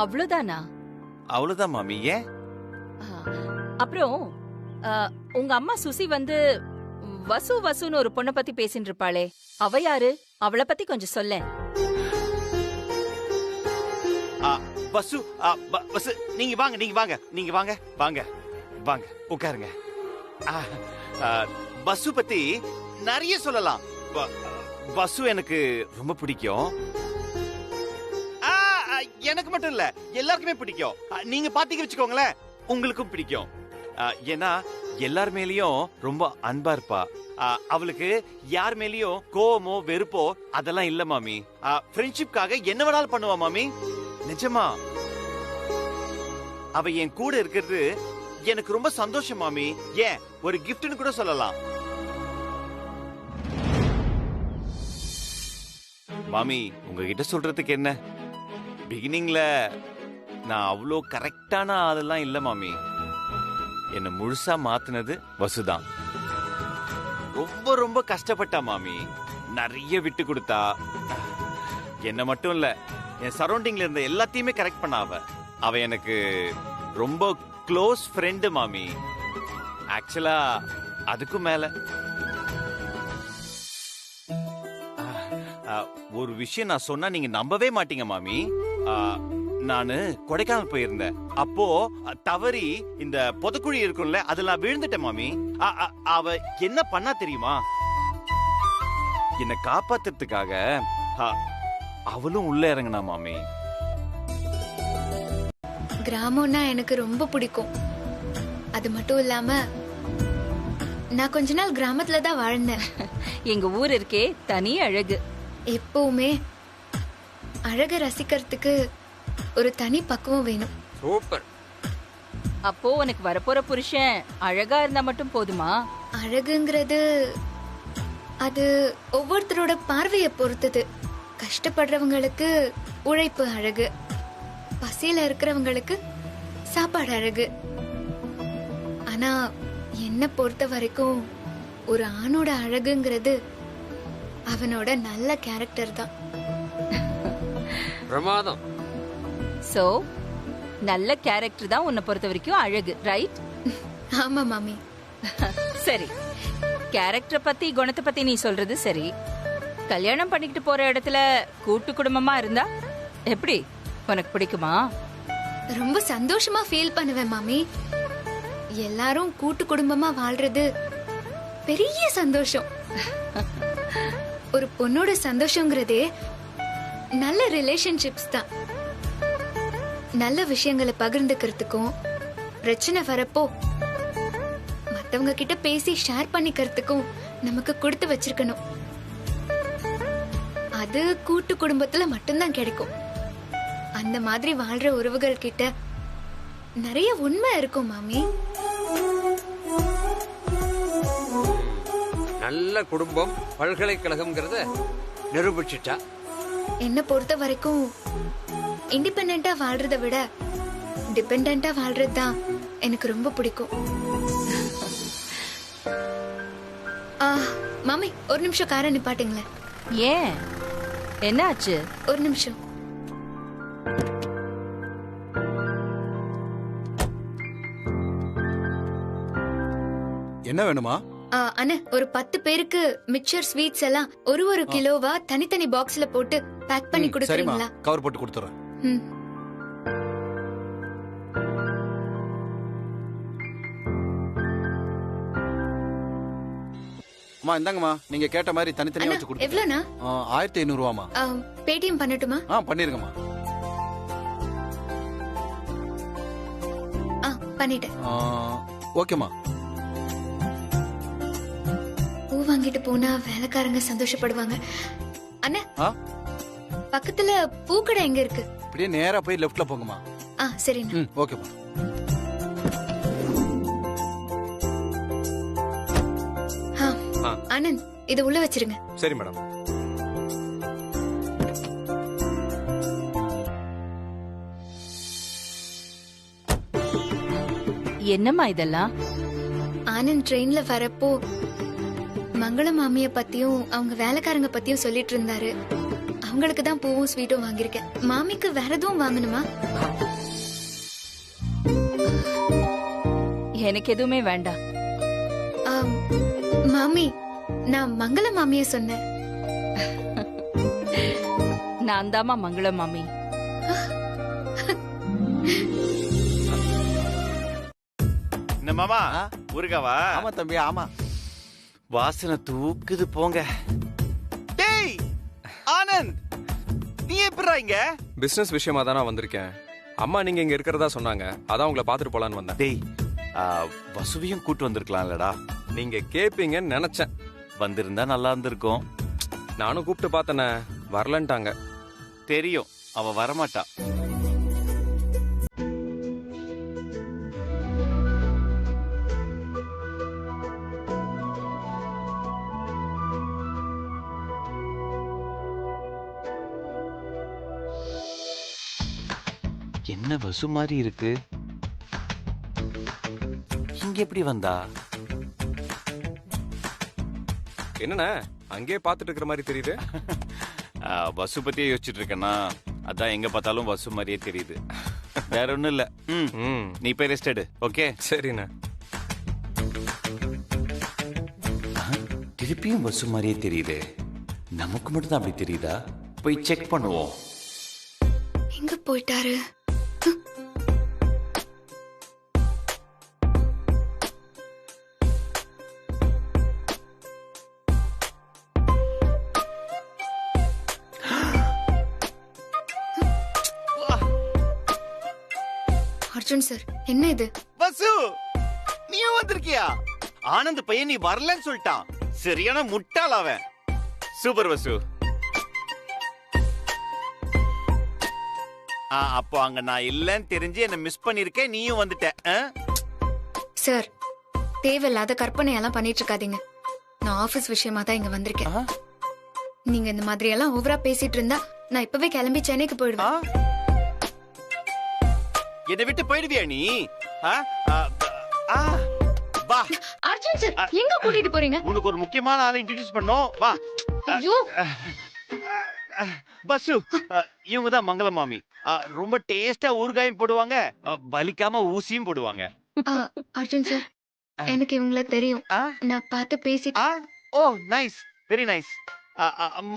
அவ்வளவுதானா? அவ்வளவுதான் மாமி. ஏன்? அப்புறம் உங்க அம்மா சுசி வந்து வசுன்னு ஒரு பொண்ணை பத்தி பேசிட்டு இருப்பாளே, அவ யாரு? அவளை பத்தி கொஞ்சம் சொல்ல. வசு, நீங்க வாங்க, நீங்க வாங்க, நீங்க வாங்க, வாங்க வாங்க உட்காருங்க. வசு பத்தி நிறைய சொல்லலாம். வசு எனக்கு ரொம்ப பிடிக்கும். எனக்கு மட்டும் இல்ல, எல்லாருக்குமே பிடிக்கும். நீங்க பாத்தீங்க வச்சுக்கோங்களேன், உங்களுக்கும் பிடிக்கும். ஏன்னா எல்லார் மேலயும் ரொம்ப அன்பா இருப்பா. அவளுக்கு யார் மேலயும் கோவமோ வெறுப்போ அதெல்லாம் இல்ல மாமி. ஃப்ரெண்ட்ஷிப்காக என்ன வேணாலும் பண்ணுவா மாமி. நிஜமா அவ என் கூட இருக்கிறது எனக்கு ரொம்ப சந்தோஷம் மாமி. ஏன், ஒரு கிஃப்ட்னு கூட சொல்லலாம். மாமி, உங்ககிட்ட சொல்றதுக்கு என்ன, பிகினிங்ல நான் அவ்வளோ கரெக்டான ஆளெல்லாம் இல்ல மாமி. என்ன முழுசா மாத்துனது வசுதான். ரொம்ப ரொம்ப கஷ்டப்பட்டா மாமி. நிறைய விட்டு கொடுத்தா. என்ன மட்டும் இல்ல, என் சரௌண்டிங்ல இருந்த எல்லாத்தையுமே கரெக்ட் பண்ண அவ எனக்கு ரொம்ப க்ளோஸ் ஃப்ரெண்டு மாமி. ஆக்சுவலா அதுக்கும் மேல ஒரு விஷயம் நான் சொன்னா நீங்க நம்பவே மாட்டீங்க மாமி. நானு கொடைக்கானல் போயிருந்தேன். அப்போ தவறி இந்த புதக்குழி இருக்கும்ல, அதுல நான் விழுந்துட்டேன் மாமி. அவ என்ன பண்ணா தெரியுமா? என்ன காப்பாத்துறதுக்காக அவளும் உள்ள இறங்கினா மாமி. கிராமம்னா எனக்கு ரொம்ப பிடிக்கும். அது மட்டும் இல்லாம நான் கொஞ்ச நாள் கிராமத்துல தான் வாழ்ந்தேன். எங்க ஊர் இருக்கே தனி அழகு. எப்பவுமே அழக ரசிக்கிறதுக்கு ஒரு தனி பக்குவம் வேணும். சூப்பர். அப்போ உனக்கு வரப்போற புருஷன் அழகா இருந்தா மட்டும் போதுமா? அழகுங்கிறது அது ஒவ்வொருத்தரோட பார்வையை பொறுத்தது. கஷ்டப்படுறவங்களுக்கு உழைப்பு அழகு, பசியில இருக்கிறவங்களுக்கு சாப்பாடு அழகு. ஆனா என்ன பொறுத்த வரைக்கும் ஒரு ஆணோட அழகுங்கிறது அவனோட நல்ல கேரக்டர் தான். பிரமாதம். சோ நல்ல கேரக்டர் தான் உன்னை பொறுத்த வரைக்கும் அழகு, ரைட்? ஆமா மாமி. சரி, கேரக்டரை பத்தி குணத்தை பத்தி நீ சொல்றது சரி. கல்யாணம் பண்ணிக்கிட்டு போற இடத்துல கூட்டு குடும்பமா இருந்தா எப்படி, உனக்கு பிடிக்குமா? ரொம்ப சந்தோஷமா ஃபீல் பண்ணுவேன் மாமி. எல்லாரும் கூட்டு குடும்பமா வாழ்றது பெரிய சந்தோஷம். ஒரு பொண்ணோட சந்தோஷங்கிறதே நல்ல ரிலேஷன்ஷிப்ஸ் தான். நல்ல விஷயங்களை பகிர்ந்துக்கிறதுக்கும், பிரச்சனை வரப்போ மத்தவங்க கிட்ட பேசி ஷேர் பண்ணிக்கிறதுக்கும் நமக்கு கொடுத்து வச்சிருக்கணும். அது கூட்டு குடும்பத்துல மட்டும்தான் கிடைக்கும். அந்த மாதிரி வாழ்ற உறவுகள் கிட்ட நிறைய உண்மை இருக்கும் மாமி. நல்ல குடும்பம் பல்கலைக்கழகம்ங்கிறத நிரூபிச்சிட்டா. என்ன பொறுத்த வரைக்கும் இண்டிபெண்டா வாழ்றத விட டிபெண்டா வாழ்றது தான் எனக்கு ரொம்ப பிடிக்கும். மாமி ஒரு நிமிஷம் காரை நிப்பாட்டுங்களேன். ஏன் என்னாச்சு? ஒரு நிமிஷம். என்ன வேணுமா? அண்ணா ஒரு 10 பேருக்கு மிக்சர் ஸ்வீட்ஸ் எல்லாம் ஒரு கிலோவா தனித்தனி பாக்ஸ்ல போட்டு பேக் பண்ணி கொடுக்குறீங்களா? கவர் போட்டு கொடுத்துறேன். அம்மா இந்தாங்கம்மா, நீங்க கேட்ட மாதிரி தனித்தனியா வச்சு கொடுத்து. எவ்வளவுனா? 1500 ரூபாமா. பேடிஎம் பண்ணட்டுமா? பண்ணிருங்கம்மா. பண்ணிட்டேன். ஓகேம்மா. பூ வாங்கிட்டு போனா வேலைக்காரங்க சந்தோஷப்படுவாங்க. அண்ணா பக்கத்துல பூக்கடை எங்க இருக்கு? அப்படியே நேரா போய் லெஃப்ட்ல போங்கம்மா. சரிண்ணா. ஓகேம்மா. ஆனந்த் இத உள்ள வச்சிருங்க. சரி மேடம். என்னம்மா இதெல்லாம்? ஆனந்த் ட்ரெயின்ல வரப்போ மங்கள மாமிய பத்தியும் அவங்க வேலைக்காரங்க பத்தியும் சொல்லிட்டு இருந்தாரு. அவங்களுக்கு தான் பூவும் ஸ்வீட்டும் வாங்கியிருக்கேன். மாமிக்கு வேற எதுவும் வாங்கணுமா? எனக்கு எதுவுமே வேண்டாம். மாமி நான் மங்கள மாமிய சொன்னேன். நான் தாமா மங்கள மாமி. என்ன மாமா ஊருகாவா? ஆமா தம்பி ஆமா. வாசனை தூக்குது போங்க. டேய் ஆனந்த், நீ எப்படிடா இங்க? பிசினஸ் விஷயமா தானே வந்திருக்கேன். அம்மா நீங்க இங்க இருக்கிறதா சொன்னாங்க, அதான் உங்களை பாத்துட்டு போலான்னு வந்தேன். டேய் வசுவையும் கூட்டு வந்திருக்கலாம்லடா. நீங்க கேப்பீங்கன்னு நினைச்சேன். வந்திருந்தா நல்லா இருந்திருக்கும். நானும் கூப்பிட்டு பார்த்தேனே, வரலன்ட்டாங்க. தெரியும் அவ வரமாட்டா. என்ன வசு மாதிரி இருக்கு? இங்க எப்படி வந்தா? என்னண்ணே அங்கேயே பாத்துட்டு இருக்கிற மாதிரி தெரியுது? வசு பத்தியே யோசிச்சுட்டு இருக்கேன்னா அதான் எங்க பார்த்தாலும் வசு மாதிரியே தெரியுது. வேற ஒண்ணும் இல்ல. நீ போய் ரெஸ்ட் எடு. ஓகே சரிண்ணே. திருப்பியும் வசு மாதிரியே தெரியுது. நமக்கு மட்டும் தான் அப்படி தெரியுதா? போய் செக் பண்ணுவோம். எங்க போயிட்டாரு? அர்ஜுன் சார் என்ன இது? வசு நீயும் வந்திருக்கியா? ஆனந்த் பையன் நீ வரலன்னு சொல்லிட்டான். சரியான முட்டாள் அவன். சூப்பர் வசு. அப்போ அங்க நான் இல்லன்னு தெரிஞ்சு என்ன மிஸ் பண்ணிருக்கேன். நீயும் வந்துட்ட. சார் தேவையில்லாத கற்பனையெல்லாம் பண்ணிட்டு இருக்காதீங்க. நான் ஆபீஸ் விஷயமா தான் இங்க வந்திருக்கேன். நீங்க இந்த மாதிரி எல்லாம் ஓவரா பேசிட்டு இருந்தா நான் இப்பவே கிளம்பி சென்னைக்கு போயிடுவேன். என்னை விட்டு போயிடுவியா நீ? வா. அர்ஜுன் சார் எங்க கூட்டிட்டு போறீங்க? உனக்கு ஒரு முக்கியமான ஆளை இன்ட்ரோடியூஸ் பண்ணோம். வா. ஐயோ பசு, இவங்க தான் மங்கள மாமி. ரொம்ப டேஸ்டா ஊறுகாயும் போடுவாங்க, வலிக்காம ஊசியும் போடுவாங்க. அர்ஜுன் சார் எனக்கு இவங்கள தெரியும். நான் பார்த்து பேசிட்டு. ஓ நைஸ், வெரி நைஸ்.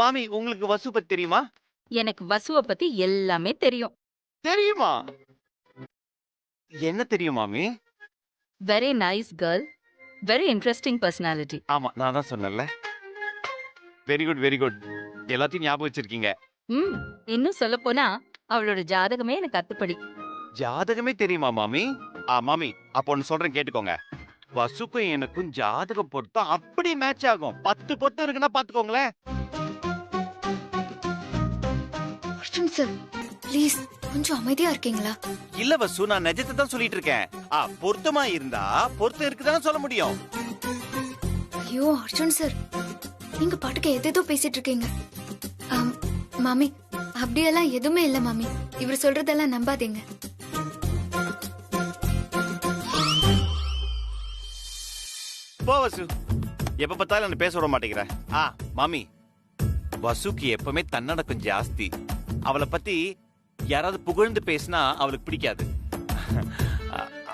மாமி உங்களுக்கு வசு பத்தி தெரியுமா? எனக்கு வசுவை பத்தி எல்லாமே தெரியும். தெரியுமா? என்ன தெரியும் மாமி? Very nice girl, very interesting personality. ஆமா நான் தான் சொன்னேன்ல. Very good very good. எல்லாத்தையும் ஞாபகம் வச்சிருக்கீங்க. இன்னும் சொல்ல போனா அவளோட ஜாதகமே எனக்கு அத்துப்படி. ஜாதகமே தெரியுமா மாமி? மாமி அப்ப ஒன்னு சொல்றேன் கேட்டுக்கோங்க. வசுக்கும் எனக்கும் ஜாதக பொருத்தம் அப்படி மேட்ச் ஆகும். 10 பொருத்தம் இருக்குன்னா பாத்துக்கோங்களேன். அர்ஜுன் சார் ப்ளீஸ் கொஞ்சம் அமைதியா இருக்கீங்களா? இல்ல வசு, நான் நிஜத்தை தான் சொல்லிட்டு இருக்கேன். பொருத்தமா இருந்தா பொருத்தம் இருக்குதான்னு சொல்ல முடியும். ஐயோ அர்ஜுன் சார், நீங்க பாட்டுக்கு எதேதோ பேசிட்டு இருக்கீங்க. மாமி அப்படியெல்லாம் எதுவுமே இல்ல மாமி. இவர் சொல்றதெல்லாம் நம்பாதீங்க. போ வசு, எப்ப பார்த்தாலும் என்ன பேச விட மாட்டேங்கிற. மாமி, வசுக்கு எப்பவுமே தன்னடக்கம் ஜாஸ்தி. அவளை பத்தி யாராவது புகழ்ந்து பேசினா அவளுக்கு பிடிக்காது.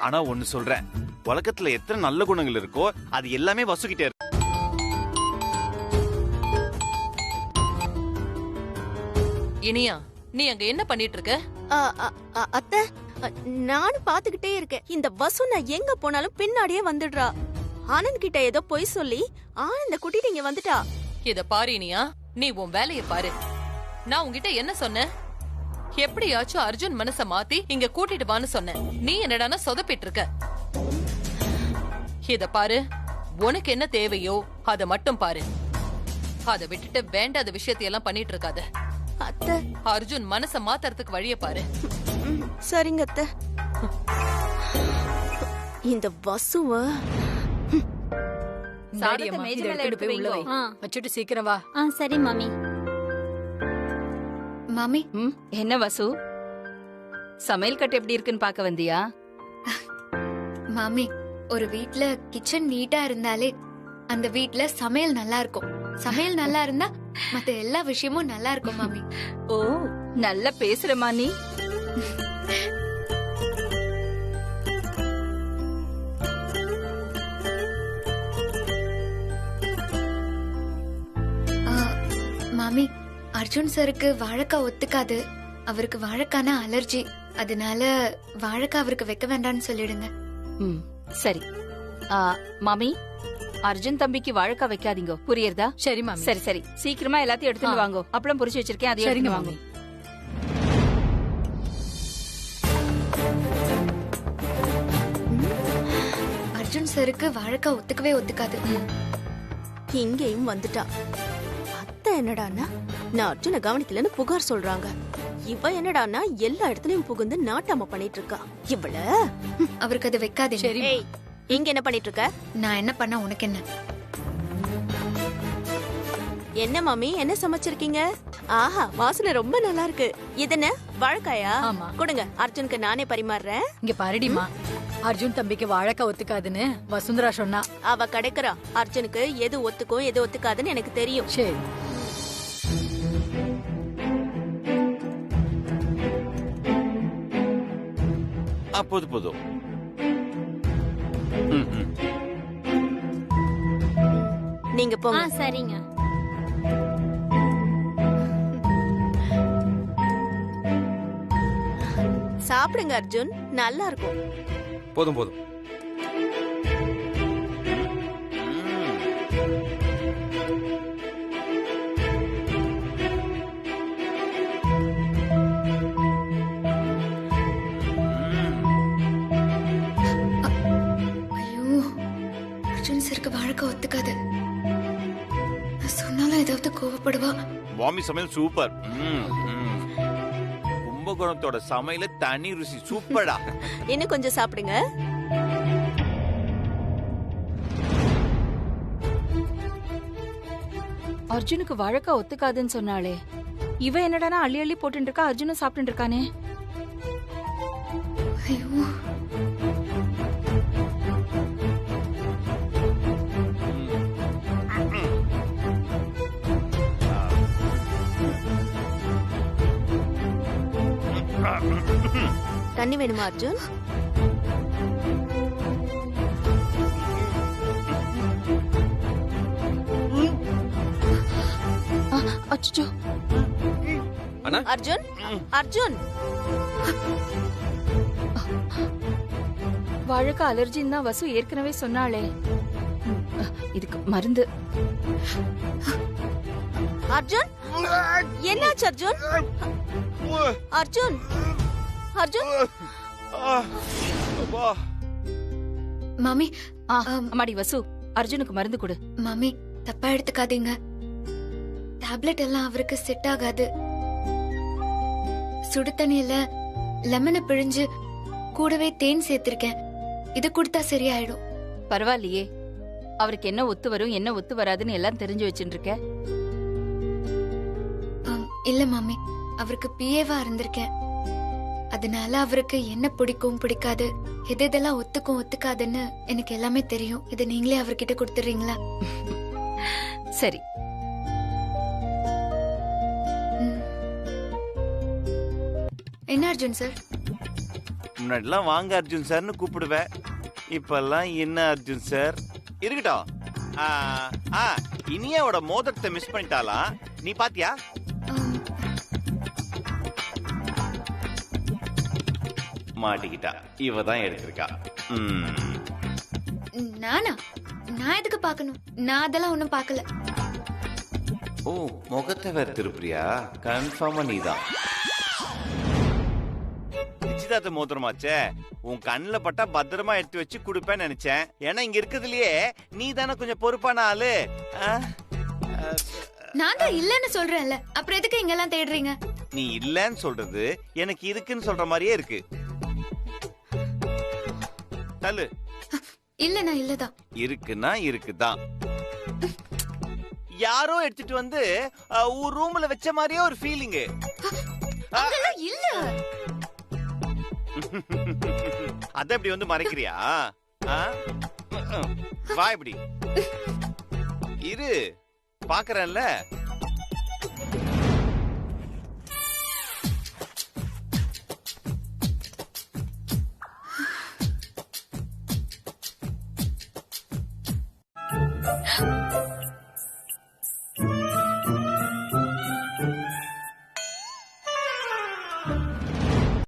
ஆனா ஒண்ணு சொல்றேன், உலகத்துல எத்தனை நல்ல குணங்கள் இருக்கோ அது எல்லாமே வசுக்கிட்டே இருக்கு. இனியா, நீ அங்க என்ன பண்ணிட்டு இருக்க? அத்தை, நானும் பாத்துக்கிட்டே இருக்கேன். இந்த வசு நான் எங்க போனாலும் பின்னாடியே வந்துடுறா. ஆனந்த் கிட்ட ஏதோ பொய் சொல்லி ஆனந்த கூட்டிட்டு இங்க வந்துட்டா. இத பாரு இனியா, நீ உன் வேலைய பாரு. நான் உன்கிட்ட என்ன சொன்னேன்? எப்படியாச்சும் அர்ஜுன் மனச மாத்தி இங்க கூட்டிட்டு வான்னு சொன்னேன். நீ என்னடானா சொதப்பிட்டு இருக்க. இத பாரு, உனக்கு என்ன தேவையோ அத மட்டும் பாரு. அத விட்டுட்டு வேண்டாத விஷயத்தையெல்லாம் பண்ணிட்டு இருக்காத. அத்தை, அர்ஜுன் மனச மாத்துறதுக்கு வழிய பாரு. சரிங்க அத்தை. இந்த வசுவ சாதத்தை மேஜை மேல எடுத்து வைங்க. வச்சுட்டு சீக்கிரம் வா. சரி மாமி. மாமி என்ன வசு, சமையல் கட்டு எப்படி இருக்குன்னு பாக்க வந்தியா? மாமி, ஒரு வீட்ல கிச்சன் நீட்டா இருந்தாலே அந்த வீட்ல சமையல் நல்லா இருக்கும். சமையல் நல்லா இருந்தா மத்த எல்லா விஷயமும் நல்லா இருக்கும் மாமி. ஓ, நல்லா பேசுறமா நீ. மாமி, அர்ஜுன் சருக்கு வாழைக்காய் ஒத்துக்காது. அவருக்கு வாழைக்கான அலர்ஜி. அதனால வாழைக்காய் அவருக்கு வைக்க வேண்டாம்னு சொல்லிடுங்க. சரி மாமி, அர்ஜுன் தம்பிக்கு வாழைக்காய் வைக்காதீங்க, புரியுறதா? சரி மாமி. சரி சரி, சீக்கிரமா எல்லாத்தையும் எடுத்துட்டு வாங்க. அப்பளம் பொரிச்சு வச்சிருக்கேன், அதையும் எடுத்துட்டு வாங்க. அர்ஜுன் சருக்கு வாழைக்காய் ஒத்துக்கவே ஒத்துக்காது. இங்கேயும் வந்துட்டா. அத்தை என்னடான்னா நான் அர்ஜுன கவனிக்கலன்னு புகார் சொல்றாங்க. இவ என்னடான்னா எல்லா இடத்துலயும் புகுந்து நாட்டாம பண்ணிட்டு இருக்கா. இவள அவருக்கு அது வைக்காதீங்க. ஏய், இங்க என்ன பண்ணிட்டு இருக்க? நான் என்ன பண்ண உனக்கு என்ன? என்ன மாமி, என்ன சமைச்சிருக்கீங்க? ஆஹா, வாசனை ரொம்ப நல்லா இருக்கு. இது என்ன வாழைக்காயா? கொடுங்க, அர்ஜுனுக்கு நானே பரிமாறுறேன். இங்க பாருடிமா, அர்ஜுன் தம்பிக்கு வாழைக்காய் ஒத்துக்காதுன்னு வசுந்தரா சொன்னா. அவ கிடைக்கிறா. அர்ஜுனுக்கு எது ஒத்துக்கும் எது ஒத்துக்காதுன்னு எனக்கு தெரியும். சரி. போதும் போதும். நீங்க போங்க. சரிங்க. சாப்பிடுங்க அர்ஜுன், நல்லா இருக்கும். போதும் போதும். வாழைக்காய் ஒத்துக்காது. சொன்னாலும் ஏதாவது கோவப்படுவா. மாமி சமையல் சூப்பர். கும்பகோணத்தோட சமையல தனி ருசி. சூப்பரா. இன்னும் கொஞ்சம் சாப்பிடுங்க. அர்ஜுனுக்கு வாழைக்காய் ஒத்துக்காதுன்னு சொன்னாலே, இவ என்னடானா அள்ளி அள்ளி போட்டு இருக்கா. அர்ஜுனும் சாப்பிட்டு இருக்கானே. ஐயோ, தண்ணி வேணுமா அர்ஜுன்? அச்சோ. அர்ஜுன், அர்ஜுன், வாழைக்காய் அலர்ஜின்னு தான் வசு ஏற்கனவே சொன்னாளே. இதுக்கு மருந்து. அர்ஜுன் என்னாச்சு அர்ஜுன்? அர்ஜுன் அர்ஜுன் மாமி அம்மாடி வசு, அர்ஜுனுக்கு மருந்து கொடு. மாமி தப்பா எடுத்துக்காதீங்க. டேப்லெட் எல்லாம் அவருக்கு செட் ஆகாது. சுடு தண்ணியில லெமனை பிழிஞ்சு கூடவே தேன் சேர்த்திருக்கேன். இது கொடுத்தா சரியாயிடும். பரவாயில்லையே, அவருக்கு என்ன ஒத்து வரும் என்ன ஒத்து வராதுன்னு எல்லாம் தெரிஞ்சு வச்சுட்டு இருக்க. இல்ல மாமி, அவருக்கு பிஏவா இருந்திருக்கேன். அதனால அவருக்கு என்ன பிடிக்கும் பிடிக்காது, எது இதெல்லாம் ஒத்துக்கும் ஒத்துக்காதுன்னு எனக்கு எல்லாமே தெரியும். இதை நீங்களே அவர்கிட்ட கொடுத்துறீங்களா? சரி. என்ன அர்ஜுன் சார்? முன்னாடிலாம் வாங்க அர்ஜுன் சார்னு கூப்பிடுவேன். இப்பெல்லாம் என்ன அர்ஜுன் சார்? இருக்கட்டும். இனியாவோட மோதிரத்தை மிஸ் பண்ணிட்டாளா? நீ பாத்தியா? மாட்டிக்கிட்டா. இவ தான் எடுத்திருக்கா. நானா? நான் எதுக்கு பார்க்கணும்? நான் அதெல்லாம் ஒண்ணும் பார்க்கல. ஓ, முகத்தை வேற திருப்பியா? கன்ஃபார்மா நீதான். நிச்சயதார்த்த மோதிரமாச்சே, உன் கண்ணுல பட்டா பத்திரமா எடுத்து வச்சு கொடுப்பேன்னு நினைச்சேன். ஏன்னா இங்க இருக்கிறதுலயே நீ தானே கொஞ்சம் பொறுப்பான ஆளு. நான் தான் இல்லன்னு சொல்றேன்ல, அப்புறம் எதுக்கு இங்கெல்லாம் தேடுறீங்க? நீ இல்லன்னு சொல்றது எனக்கு இருக்குன்னு சொல்ற மாதிரியே இருக்கு. தள்ளு. இல்ல, நான் இல்லதான். இருக்குன்னா இருக்குதான். யாரோ எடுத்துட்டு வந்து ஒரு ரூம்ல வச்ச மாதிரியே ஒரு ஃபீலிங். இல்ல, அத இப்படி வந்து மறைக்கிறியா? வா இப்படி இரு, பாக்குறேன்ல.